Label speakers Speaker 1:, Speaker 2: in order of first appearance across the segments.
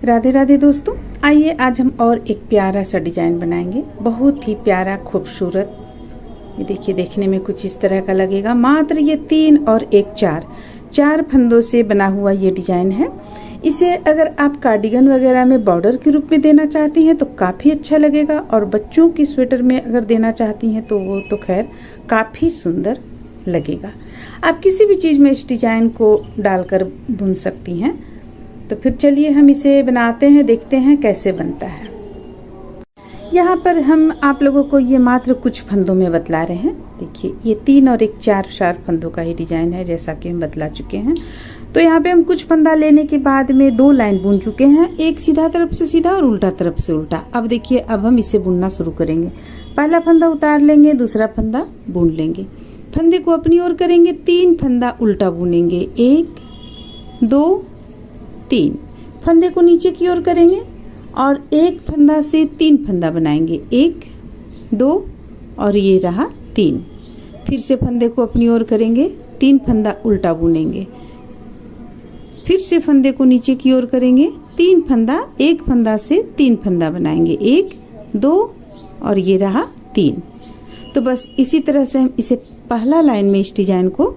Speaker 1: राधे राधे दोस्तों, आइए आज हम और एक प्यारा सा डिजाइन बनाएंगे। बहुत ही प्यारा खूबसूरत। ये देखिए, देखने में कुछ इस तरह का लगेगा। मात्र ये 3 और 1 चार फंदों से बना हुआ ये डिजाइन है। इसे अगर आप कार्डिगन वगैरह में बॉर्डर के रूप में देना चाहती हैं तो काफ़ी अच्छा लगेगा, और बच्चों की स्वेटर में अगर देना चाहती हैं तो वो तो खैर काफ़ी सुंदर लगेगा। आप किसी भी चीज़ में इस डिजाइन को डालकर बुन सकती हैं। तो फिर चलिए हम इसे बनाते हैं, देखते हैं कैसे बनता है। यहाँ पर हम आप लोगों को ये मात्र कुछ फंदों में बतला रहे हैं। देखिए, ये 3 और 1 चार फंदों का ही डिजाइन है, जैसा कि हम बतला चुके हैं। तो यहाँ पे हम कुछ फंदा लेने के बाद में 2 लाइन बुन चुके हैं, एक सीधा तरफ से सीधा और उल्टा तरफ से उल्टा। अब देखिए, अब हम इसे बुनना शुरू करेंगे। पहला फंदा उतार लेंगे, दूसरा फंदा बुन लेंगे, फंदे को अपनी ओर करेंगे, 3 फंदा उल्टा बुनेंगे, 1 2 3। फंदे को नीचे की ओर करेंगे और एक फंदा से 3 फंदा बनाएंगे, 1 2 और ये रहा 3। फिर से फंदे को अपनी ओर करेंगे, 3 फंदा उल्टा बुनेंगे, फिर से फंदे को नीचे की ओर करेंगे, 3 फंदा, एक फंदा से 3 फंदा बनाएंगे, 1 2 और ये रहा 3। तो बस इसी तरह से हम इसे पहला लाइन में, इस डिजाइन को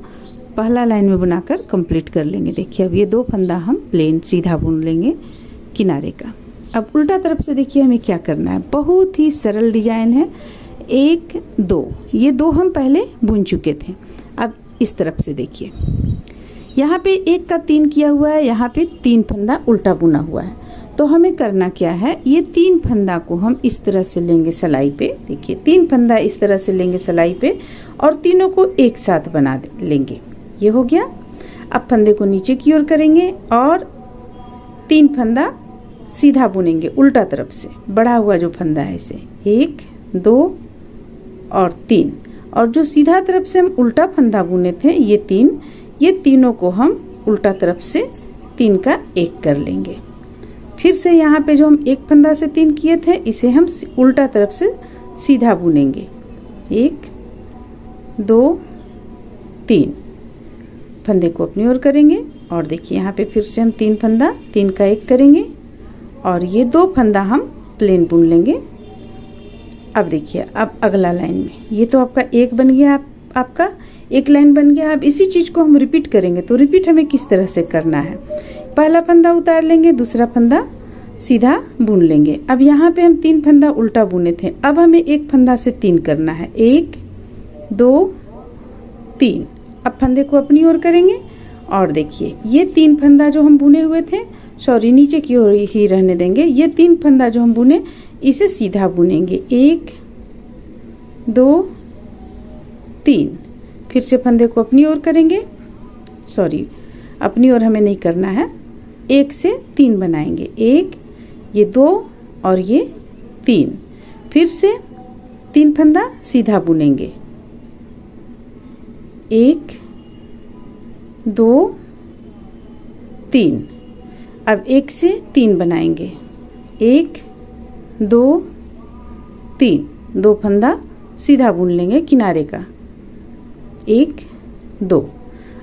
Speaker 1: पहला लाइन में बनाकर कंप्लीट कर लेंगे। देखिए, अब ये 2 फंदा हम प्लेन सीधा बुन लेंगे किनारे का। अब उल्टा तरफ से देखिए हमें क्या करना है। बहुत ही सरल डिजाइन है। 1 2, ये 2 हम पहले बुन चुके थे। अब इस तरफ से देखिए, यहाँ पे 1 का 3 किया हुआ है, यहाँ पे 3 फंदा उल्टा बुना हुआ है। तो हमें करना क्या है, ये 3 फंदा को हम इस तरह से लेंगे सलाई पे। देखिए, 3 फंदा इस तरह से लेंगे सलाई पे और तीनों को एक साथ बना लेंगे। ये हो गया। अब फंदे को नीचे की ओर करेंगे और 3 फंदा सीधा बुनेंगे उल्टा तरफ से, बढ़ा हुआ जो फंदा है इसे, 1 2 और 3। और जो सीधा तरफ से हम उल्टा फंदा बुने थे ये 3, ये तीनों को हम उल्टा तरफ से 3 का 1 कर लेंगे। फिर से यहाँ पे जो हम 1 फंदा से 3 किए थे, इसे हम उल्टा तरफ से सीधा बुनेंगे, 1 2 3। फंदे को अपनी ओर करेंगे और देखिए, यहाँ पे फिर से हम 3 फंदा, 3 का 1 करेंगे और ये 2 फंदा हम प्लेन बुन लेंगे। अब देखिए, अब अगला लाइन में ये तो आपका 1 बन गया, आपका 1 लाइन बन गया। अब इसी चीज़ को हम रिपीट करेंगे। तो रिपीट हमें किस तरह से करना है, पहला फंदा उतार लेंगे, दूसरा फंदा सीधा बुन लेंगे। अब यहाँ पे हम 3 फंदा उल्टा बुने थे, अब हमें 1 फंदा से 3 करना है, 1 2 3। अब फंदे को अपनी ओर करेंगे और देखिए, ये 3 फंदा जो हम बुने हुए थे, सॉरी नीचे की ओर ही रहने देंगे, ये 3 फंदा जो हम बुने इसे सीधा बुनेंगे, 1 2 3। फिर से फंदे को अपनी ओर करेंगे, सॉरी अपनी ओर हमें नहीं करना है, 1 से 3 बनाएंगे, 1 ये 2 और ये 3। फिर से 3 फंदा सीधा बुनेंगे, 1 2 3। अब 1 से 3 बनाएंगे, 1 2 3। 2 फंदा सीधा बुन लेंगे किनारे का, 1 2।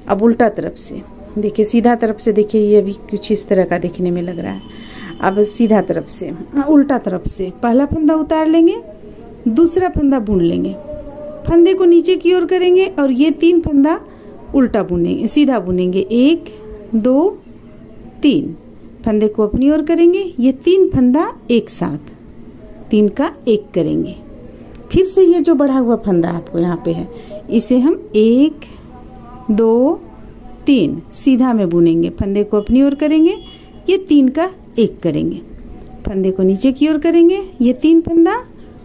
Speaker 1: अब उल्टा तरफ से देखिए, सीधा तरफ से देखिए, ये भी कुछ इस तरह का देखने में लग रहा है। अब सीधा तरफ से, उल्टा तरफ से पहला फंदा उतार लेंगे, दूसरा फंदा बुन लेंगे, फंदे को नीचे की ओर करेंगे और ये 3 फंदा उल्टा बुनेंगे, सीधा बुनेंगे, 1 2 3। फंदे को अपनी ओर करेंगे, ये 3 फंदा एक साथ, 3 का 1 करेंगे। फिर से ये जो बढ़ा हुआ फंदा आपको यहाँ पे है, इसे हम 1 2 3 सीधा में बुनेंगे, फंदे को अपनी ओर करेंगे, ये 3 का 1 करेंगे, फंदे को नीचे की ओर करेंगे, ये 3 फंदा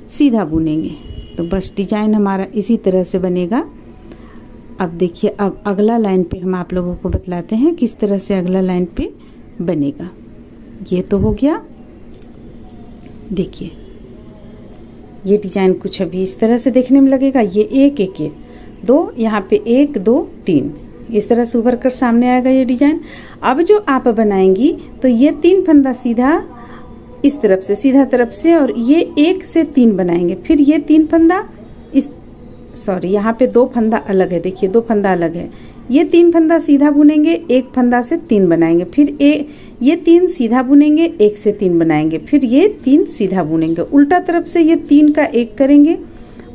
Speaker 1: सीधा बुनेंगे। तो बस डिजाइन हमारा इसी तरह से बनेगा। अब देखिए, अब अगला लाइन पे हम आप लोगों को बतलाते हैं किस तरह से अगला लाइन पे बनेगा। ये तो हो गया। देखिए, ये डिजाइन कुछ अभी इस तरह से देखने में लगेगा। ये 1 1 1 2, यहाँ पे 1 2 3, इस तरह से उभर कर सामने आएगा ये डिजाइन। अब जो आप बनाएंगी तो ये 3 फंदा सीधा इस तरफ से, सीधा तरफ से, और ये 1 से 3 बनाएंगे। फिर ये 3 फंदा इस, सॉरी यहाँ पे 2 फंदा अलग है, देखिए 2 फंदा अलग है, ये 3 फंदा सीधा बुनेंगे, एक फंदा से 3 बनाएंगे, फिर ये 3 सीधा बुनेंगे, एक से 3 बनाएंगे, फिर ये 3 सीधा बुनेंगे, उल्टा तरफ से ये 3 का एक करेंगे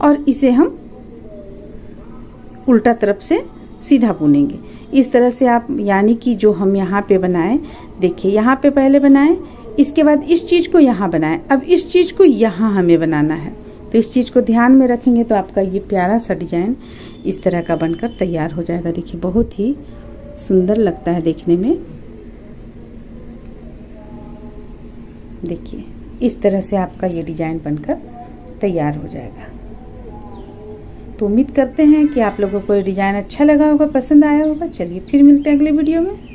Speaker 1: और इसे हम उल्टा तरफ से सीधा बुनेंगे। इस तरह से आप, यानी कि जो हम यहाँ पे बनाएं, देखिए यहाँ पे पहले बनाएं, इसके बाद इस चीज़ को यहाँ बनाएं, अब इस चीज़ को यहाँ हमें बनाना है। तो इस चीज़ को ध्यान में रखेंगे तो आपका ये प्यारा सा डिजाइन इस तरह का बनकर तैयार हो जाएगा। देखिए बहुत ही सुंदर लगता है देखने में। देखिए इस तरह से आपका ये डिजाइन बनकर तैयार हो जाएगा। तो उम्मीद करते हैं कि आप लोगों को ये डिजाइन अच्छा लगा होगा, पसंद आया होगा। चलिए फिर मिलते हैं अगले वीडियो में।